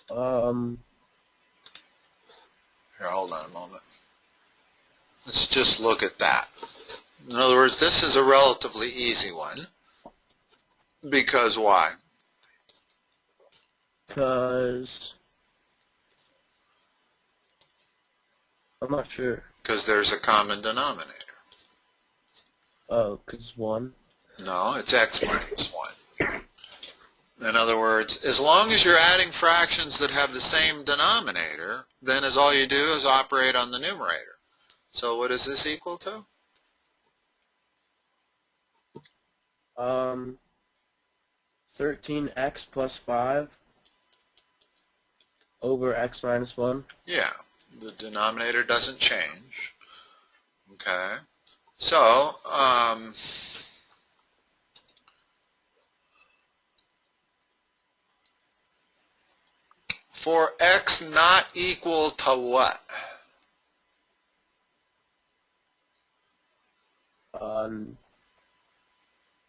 Here, hold on a moment. Let's just look at that. In other words, this is a relatively easy one. Because why? Because I'm not sure. Because there's a common denominator. Oh, because 1. No, it's x minus 1. In other words, as long as you're adding fractions that have the same denominator, then all you do is operate on the numerator. So what is this equal to? 13x plus 5 over x minus 1. Yeah, the denominator doesn't change. Okay. So, for x not equal to what?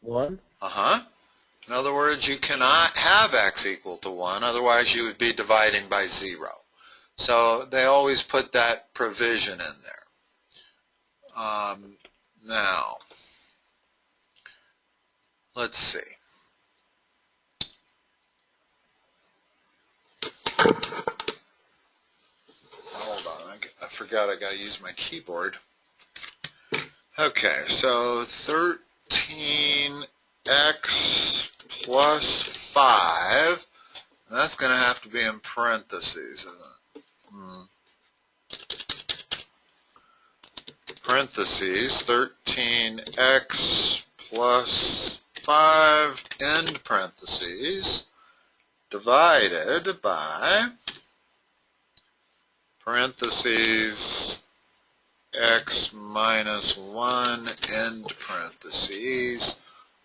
1. Uh-huh. In other words, you cannot have x equal to 1, otherwise you would be dividing by 0. So they always put that provision in there. Now, let's see. Hold on, I forgot I got to use my keyboard. Okay, so 13x plus 5, that's going to have to be in parentheses, isn't it? Parentheses, 13x plus 5, end parentheses, divided by parentheses x minus 1, end parentheses,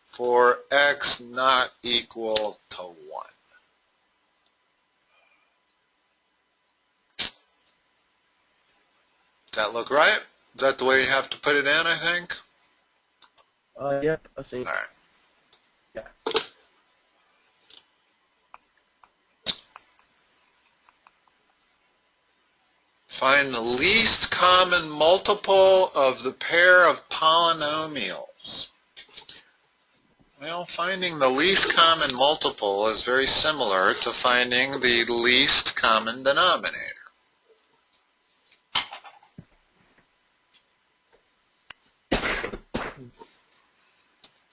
for x not equal to 1. Does that look right? Is that the way you have to put it in, I think? Yep, I think. All right. Yeah. Find the least common multiple of the pair of polynomials. Well, finding the least common multiple is very similar to finding the least common denominator.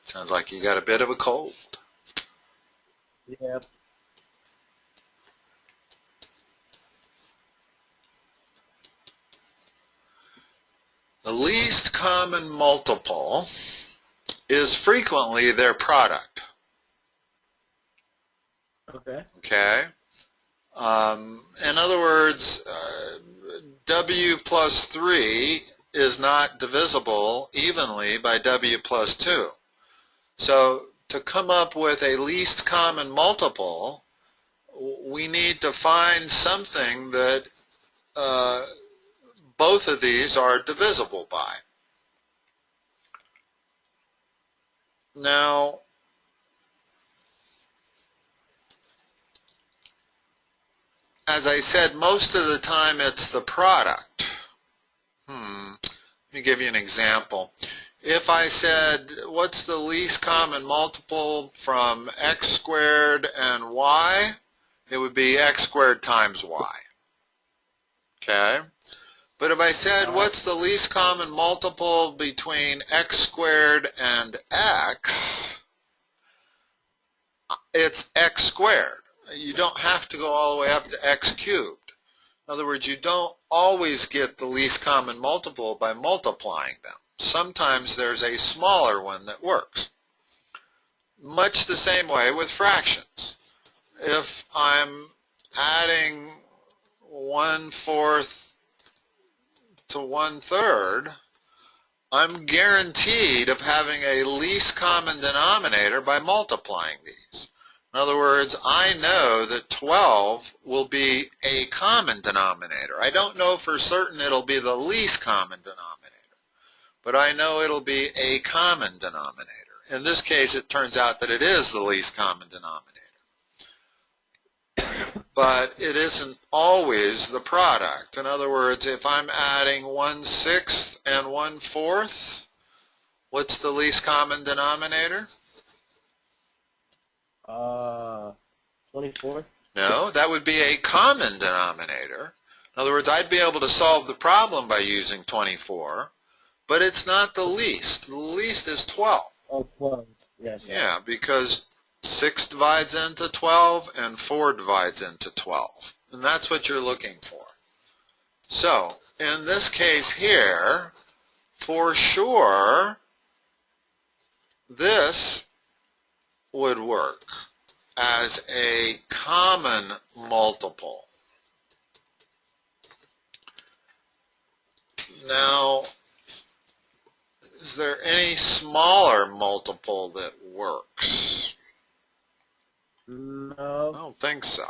Sounds like you got a bit of a cold. Yep. The least common multiple is frequently their product. Okay. Okay? In other words, w plus 3 is not divisible evenly by w plus 2. So to come up with a least common multiple, we need to find something that both of these are divisible by. Now, as I said, most of the time it's the product. Let me give you an example. If I said, what's the least common multiple from x squared and y? It would be x squared times y. Okay? But if I said, what's the least common multiple between x squared and x? It's x squared. You don't have to go all the way up to x cubed. In other words, you don't always get the least common multiple by multiplying them. Sometimes there's a smaller one that works. Much the same way with fractions. If I'm adding 1/4 to 1/3, I'm guaranteed of having a least common denominator by multiplying these. In other words, I know that 12 will be a common denominator. I don't know for certain it'll be the least common denominator, but I know it'll be a common denominator. In this case, it turns out that it is the least common denominator. but it isn't always the product. In other words, if I'm adding 1/6 and 1/4, what's the least common denominator? 24. No, that would be a common denominator. In other words, I'd be able to solve the problem by using 24, but it's not the least. The least is 12. Oh, 12. Yes. Yeah, because 6 divides into 12 and 4 divides into 12. And that's what you're looking for. So, in this case here, for sure, this would work as a common multiple. Now, is there any smaller multiple that works? No. I don't think so.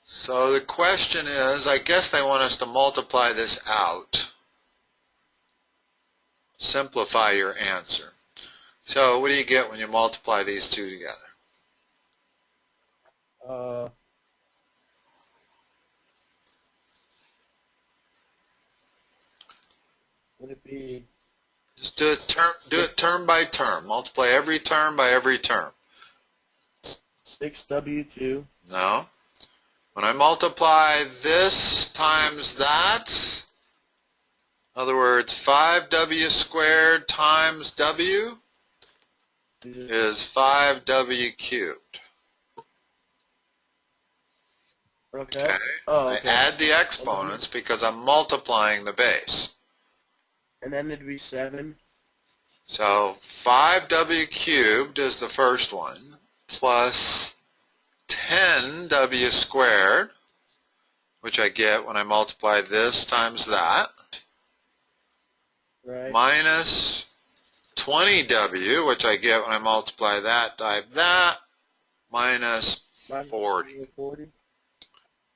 So the question is, I guess they want us to multiply this out. Simplify your answer. So what do you get when you multiply these two together? Would it be? Just do it term by term. Multiply every term by every term. 6W2. No. When I multiply this times that, in other words, 5W squared times W is 5W cubed. Okay. Oh, okay. I add the exponents because I'm multiplying the base. And then it'd be 7. So 5W cubed is the first one, plus 10W squared, which I get when I multiply this times that, right, minus 20W, which I get when I multiply that times that, minus 40. 40.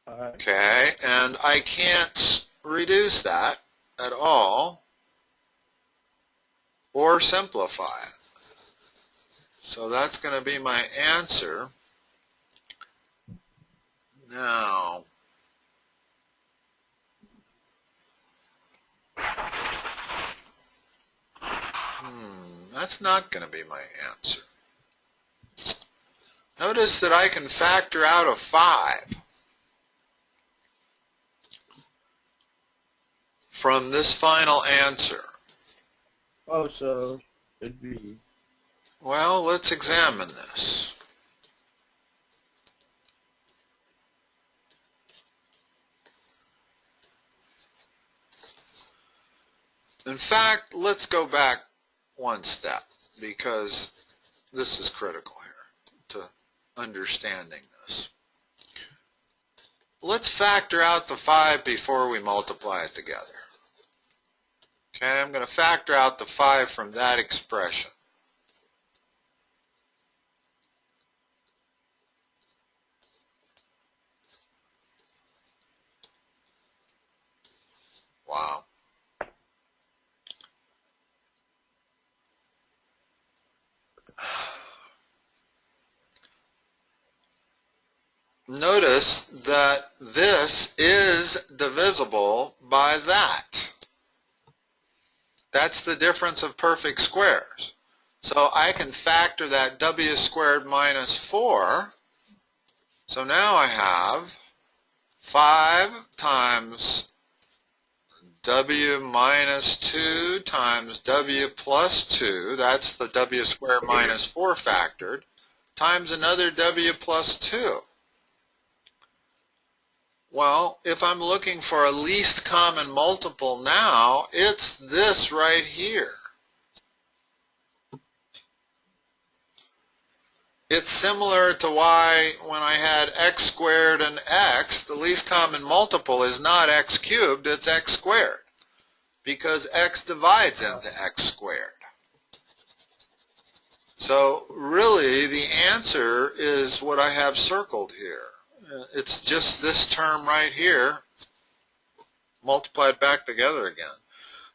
All right. Okay, and I can't reduce that at all or simplify it. So that's going to be my answer. Now, that's not going to be my answer. Notice that I can factor out a 5 from this final answer. Oh, so it'd be... Well, let's examine this. In fact, let's go back one step, because this is critical here to understanding this. Let's factor out the 5 before we multiply it together. Okay, I'm going to factor out the 5 from that expression. Wow. Notice that this is divisible by that. That's the difference of perfect squares. So I can factor that W squared minus 4. So now I have 5 times W minus 2 times W plus 2, that's the W squared minus 4 factored, times another W plus 2. Well, if I'm looking for a least common multiple now, it's this right here. It's similar to why when I had x squared and x, the least common multiple is not x cubed, it's x squared, because x divides into x squared. So really the answer is what I have circled here. It's just this term right here multiplied back together again.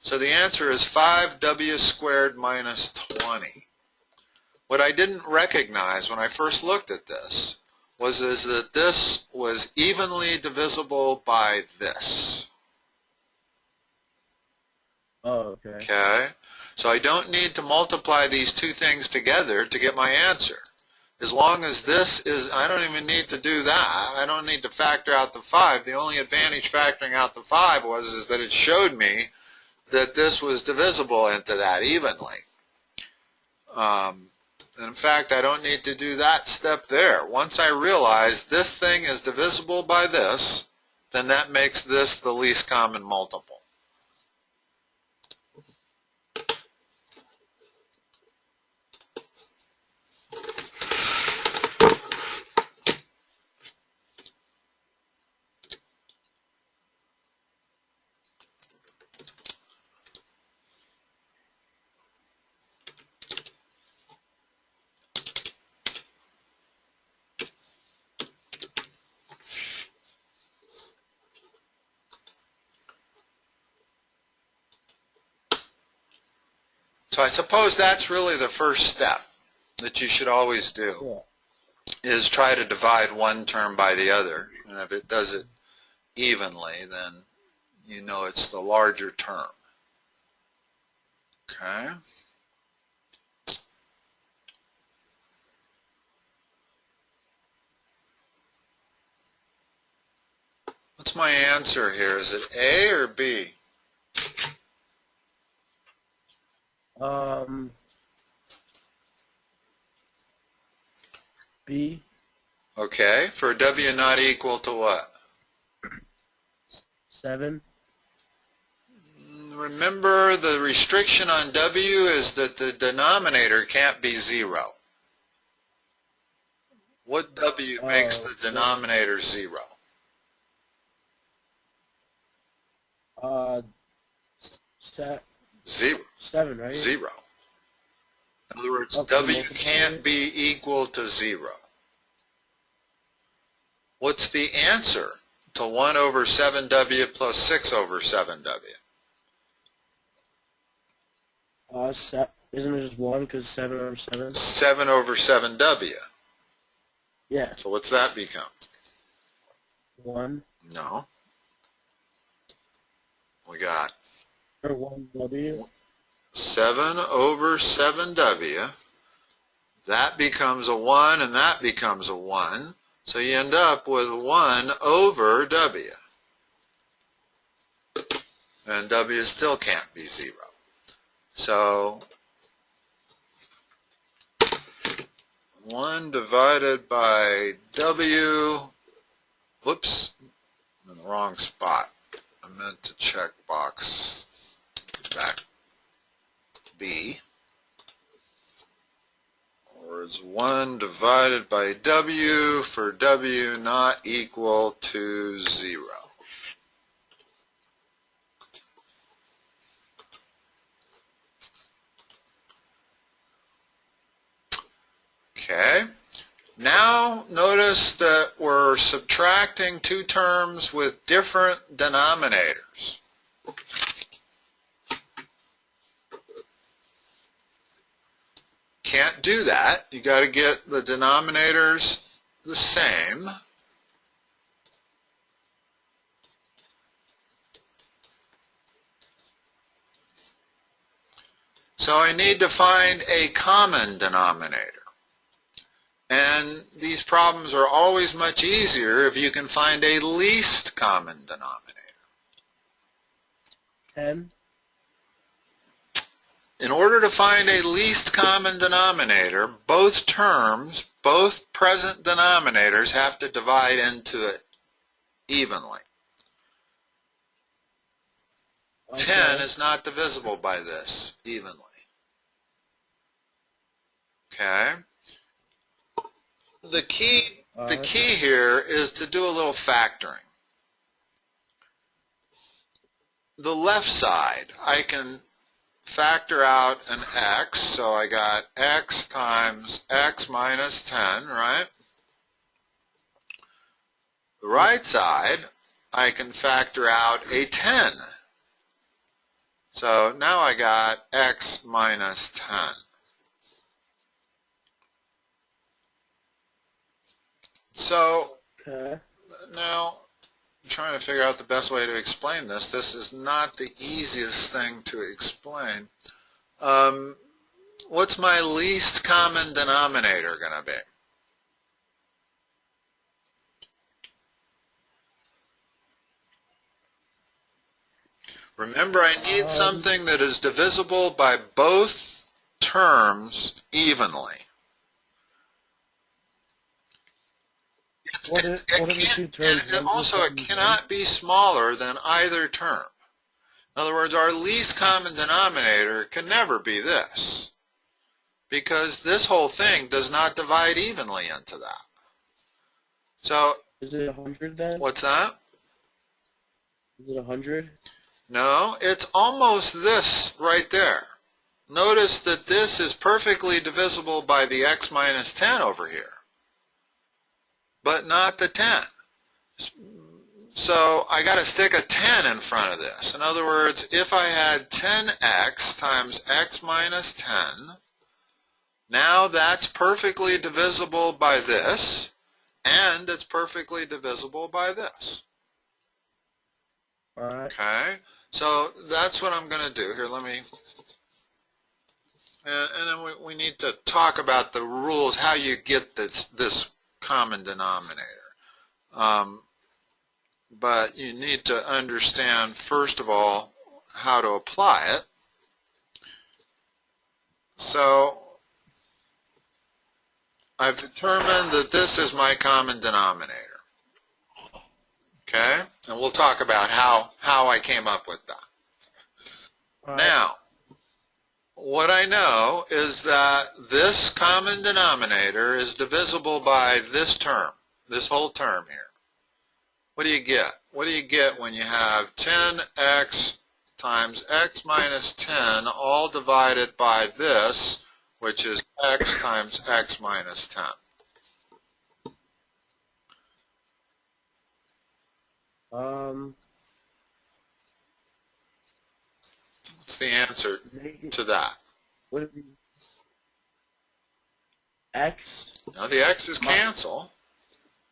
So the answer is 5W squared minus 20. What I didn't recognize when I first looked at this is that this was evenly divisible by this. Oh, okay. Okay? So I don't need to multiply these two things together to get my answer. As long as this is, I don't even need to do that. I don't need to factor out the 5. The only advantage factoring out the 5 is that it showed me that this was divisible into that evenly. In fact, I don't need to do that step there. Once I realize this thing is divisible by this, then that makes this the least common multiple. So I suppose that's really the first step that you should always do, is try to divide one term by the other. And if it does it evenly, then you know it's the larger term. Okay? What's my answer here? Is it A or B? B. Okay, for W not equal to what? 7. Remember, the restriction on W is that the denominator can't be 0. What W makes the denominator 0? 0. 7, right? 0. In other words, Okay, W can't be equal to 0. What's the answer to 1 over 7W plus 6 over 7W? Isn't it just 1 because 7 over 7? 7 over 7W. Yeah. So what's that become? 1. No. We got Or 1W. 7 over 7W. That becomes a 1 and that becomes a 1. So you end up with 1 over W. And W still can't be 0. So 1 divided by W, whoops, I'm in the wrong spot. I meant to check box back B. Or is 1 divided by W for W not equal to 0? Okay. Now notice that we're subtracting two terms with different denominators. Can't do that. You got to get the denominators the same. So I need to find a common denominator. And these problems are always much easier if you can find a least common denominator. 10. In order to find a least common denominator, both terms, both present denominators have to divide into it evenly. Okay. 10 is not divisible by this evenly. Okay? The key here is to do a little factoring. The left side, I can factor out an x, so I got x times x minus 10, right? The right side, I can factor out a 10. So now I got x minus 10. So Okay. now I'm trying to figure out the best way to explain this. This is not the easiest thing to explain. What's my least common denominator going to be? Remember, I need something that is divisible by both terms evenly. What are the two terms? And also, it cannot be smaller than either term. In other words, our least common denominator can never be this, because this whole thing does not divide evenly into that. So, Is it 100 then? what's that? Is it 100? No, it's almost this right there. Notice that this is perfectly divisible by the x minus 10 over here, but not the 10. So I got to stick a 10 in front of this. In other words, if I had 10x times x minus 10, now that's perfectly divisible by this, and it's perfectly divisible by this. All right. Okay, so that's what I'm going to do here. Let me, and then we need to talk about the rules, how you get this common denominator. But you need to understand, first of all, how to apply it. So I've determined that this is my common denominator. Okay? And we'll talk about how I came up with that. All right. Now, what I know is that this common denominator is divisible by this term, this whole term here. What do you get? What do you get when you have 10x times x minus 10 all divided by this, which is x times x minus 10? What's the answer to that? What is x? Now the x's cancel,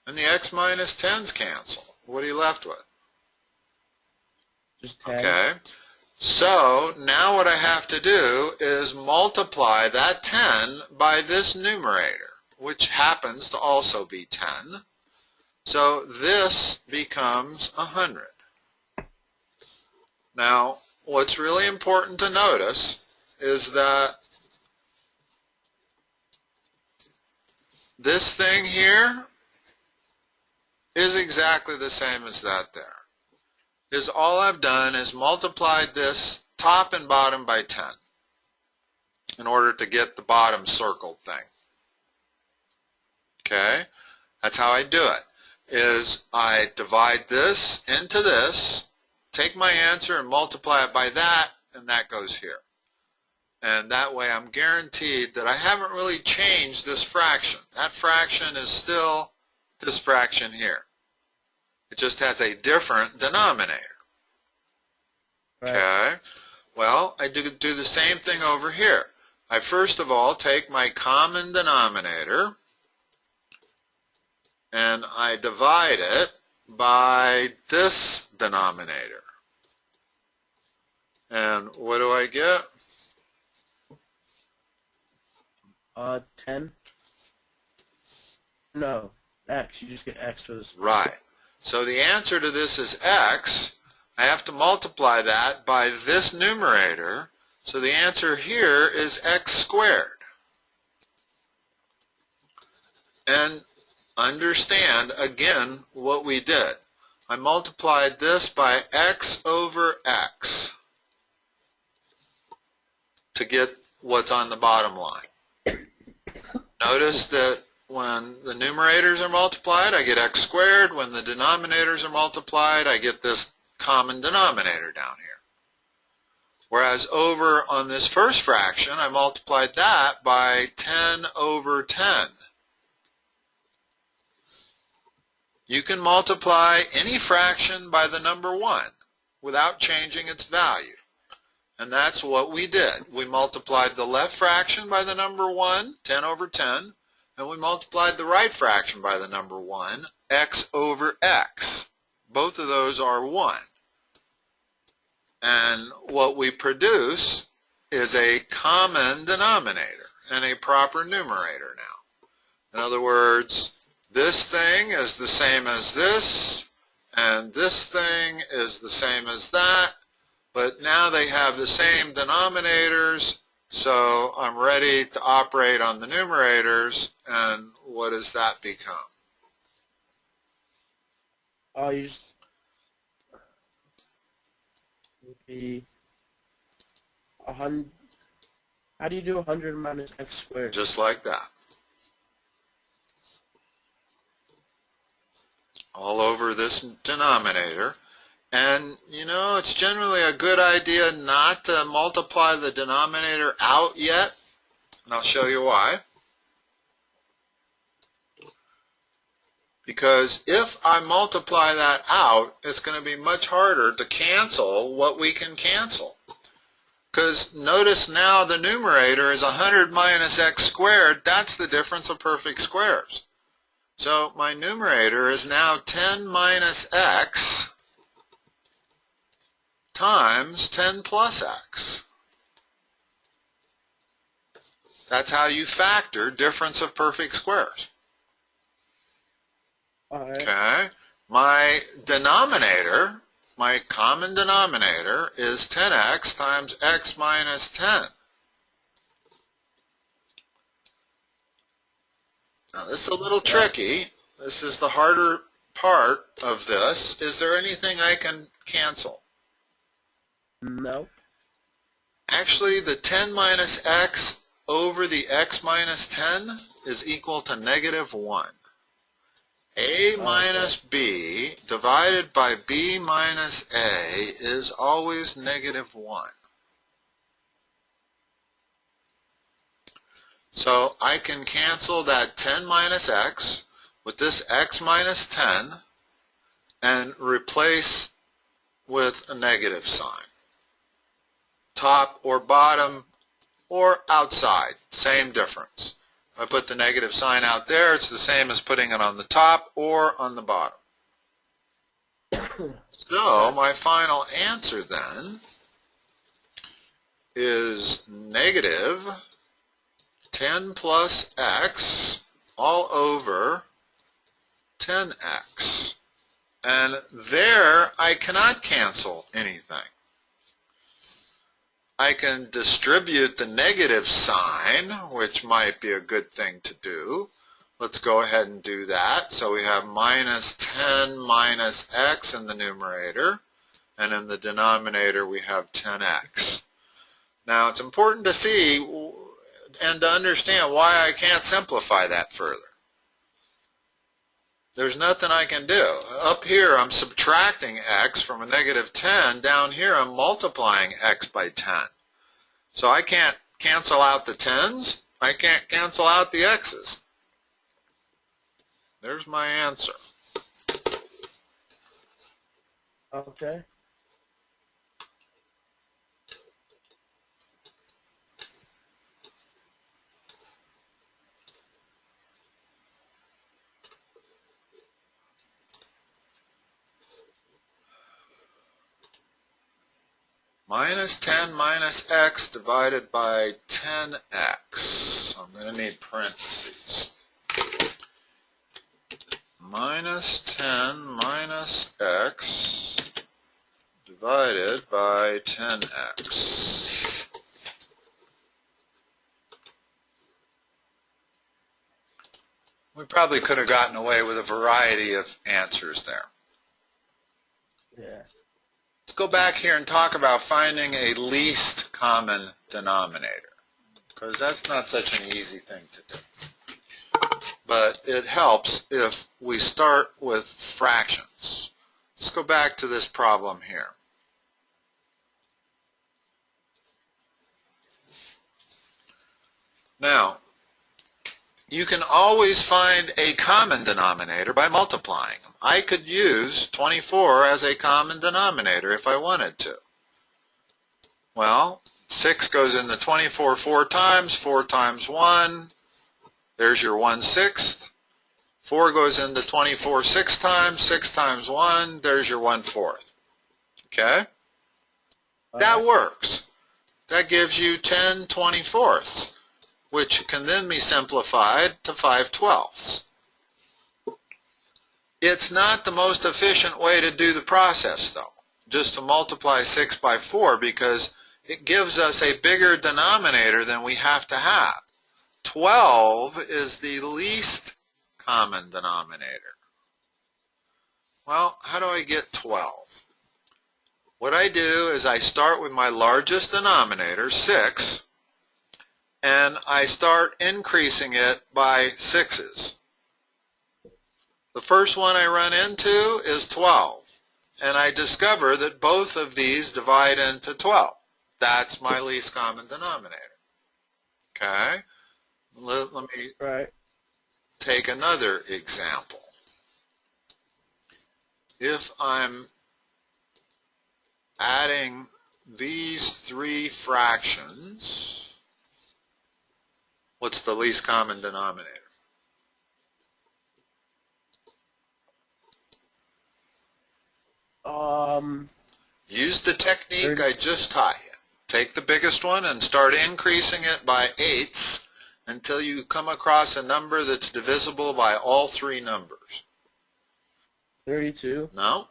and the x minus 10's cancel. What are you left with? Just 10. Okay. So now what I have to do is multiply that 10 by this numerator, which happens to also be 10. So this becomes 100. Now, what's really important to notice is that this thing here is exactly the same as that there. Is all I've done is multiplied this top and bottom by 10 in order to get the bottom circled thing. Okay? That's how I do it. Is I divide this into this, take my answer and multiply it by that, and that goes here. And that way I'm guaranteed that I haven't really changed this fraction. That fraction is still this fraction here. It just has a different denominator. Right. Okay? Well, I do the same thing over here. I first of all take my common denominator and I divide it by this denominator. And what do I get? 10? No, x. You just get x for this. Right. So the answer to this is x. I have to multiply that by this numerator. So the answer here is x squared. And understand, again, what we did. I multiplied this by x over x to get what's on the bottom line. Notice that when the numerators are multiplied, I get x squared. When the denominators are multiplied, I get this common denominator down here. Whereas over on this first fraction, I multiplied that by 10 over 10. You can multiply any fraction by the number 1 without changing its value. And that's what we did. We multiplied the left fraction by the number 1, 10 over 10, and we multiplied the right fraction by the number 1, x over x. Both of those are 1. And what we produce is a common denominator and a proper numerator now. In other words, this thing is the same as this, and this thing is the same as that, but now they have the same denominators, so I'm ready to operate on the numerators, and what does that become? Oh, you just would be 100. How do you do 100 minus x squared? Just like that. All over this denominator. And, you know, it's generally a good idea not to multiply the denominator out yet, and I'll show you why. Because if I multiply that out, it's going to be much harder to cancel what we can cancel. Because notice now the numerator is 100 minus x squared. That's the difference of perfect squares. So my numerator is now 10 minus x times 10 plus x. That's how you factor difference of perfect squares. Alright. Okay. My denominator, my common denominator, is 10x times x minus 10. Now this is a little tricky. This is the harder part of this. Is there anything I can cancel? No. Actually, the 10 minus x over the x minus 10 is equal to negative 1. A minus b divided by b minus a is always negative 1. So I can cancel that 10 minus x with this x minus 10 and replace with a negative sign. Top or bottom or outside, same difference. If I put the negative sign out there, it's the same as putting it on the top or on the bottom. So my final answer then is negative 10 plus x all over 10x. And there I cannot cancel anything. I can distribute the negative sign, which might be a good thing to do. Let's go ahead and do that. So we have minus 10 minus x in the numerator, and in the denominator we have 10x. Now it's important to see and to understand why I can't simplify that further. There's nothing I can do. Up here I'm subtracting x from a negative 10. Down here I'm multiplying x by 10. So I can't cancel out the 10s. I can't cancel out the x's. There's my answer. Okay. Minus 10 minus x divided by 10x. I'm going to need parentheses. Minus 10 minus x divided by 10x. We probably could have gotten away with a variety of answers there. Yeah. Let's go back here and talk about finding a least common denominator, because that's not such an easy thing to do. But it helps if we start with fractions. Let's go back to this problem here. Now, you can always find a common denominator by multiplying them. I could use 24 as a common denominator if I wanted to. Well, 6 goes into 24 4 times 1, There's your 1/6. 4 goes into 24 6 times. 6 times 1, there's your 1/4. Okay? That works. That gives you 10/24, which can then be simplified to 5/12. It's not the most efficient way to do the process, though, just to multiply 6 by 4, because it gives us a bigger denominator than we have to have. 12 is the least common denominator. Well, how do I get 12? What I do is I start with my largest denominator, 6, and I start increasing it by 6's. The first one I run into is 12, and I discover that both of these divide into 12. That's my least common denominator. Okay? Let me take another example. If I'm adding these three fractions, what's the least common denominator? Use the technique I just taught you. Take the biggest one and start increasing it by 8ths until you come across a number that's divisible by all three numbers. 32? No.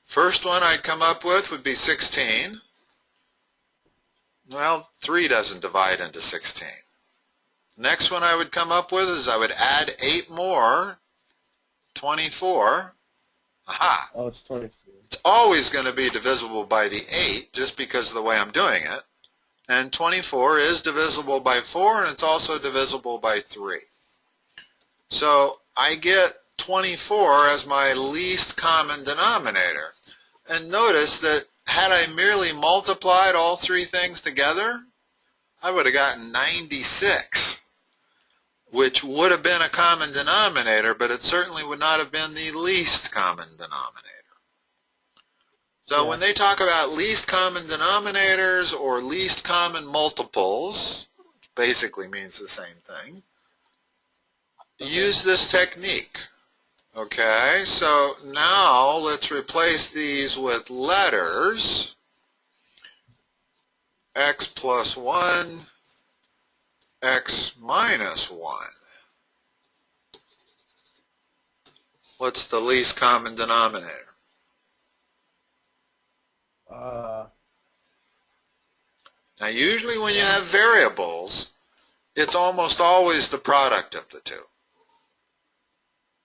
First one I'd come up with would be 16. Well, 3 doesn't divide into 16. Next one I would come up with is I would add 8 more, 24. Aha! Oh, it's 24. It's always going to be divisible by the 8 just because of the way I'm doing it. And 24 is divisible by 4, and it's also divisible by 3. So I get 24 as my least common denominator. And notice that had I merely multiplied all three things together, I would have gotten 96, which would have been a common denominator, but it certainly would not have been the least common denominator. So when they talk about least common denominators or least common multiples, which basically means the same thing, use this technique. Okay, so now let's replace these with letters. X plus 1, x minus 1. What's the least common denominator? Now usually when you have variables, it's almost always the product of the two.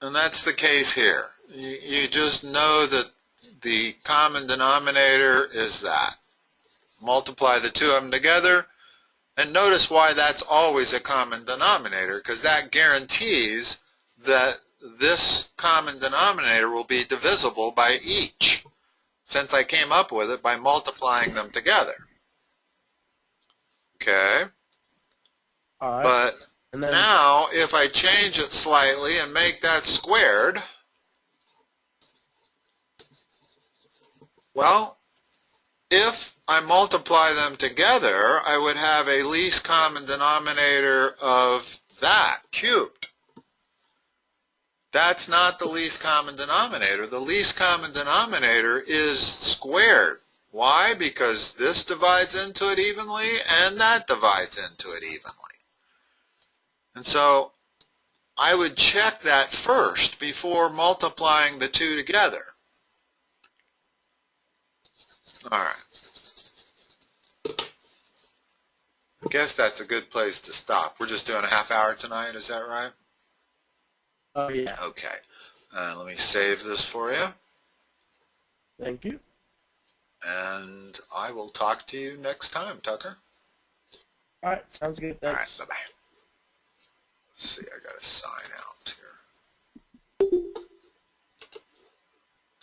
And that's the case here. You just know that the common denominator is that. Multiply the two of them together, and notice why that's always a common denominator, because that guarantees that this common denominator will be divisible by each, since I came up with it by multiplying them together. Okay? All right. But now, if I change it slightly and make that squared, well, if I multiply them together, I would have a least common denominator of that cubed. That's not the least common denominator. The least common denominator is squared. Why? Because this divides into it evenly and that divides into it evenly. And so I would check that first before multiplying the two together. All right. I guess that's a good place to stop. We're just doing a half hour tonight, is that right? Oh, yeah. Okay. Let me save this for you. Thank you. And I will talk to you next time, Tucker. All right. Sounds good. Thanks. All right. Bye-bye. Let's see. I got to sign out here.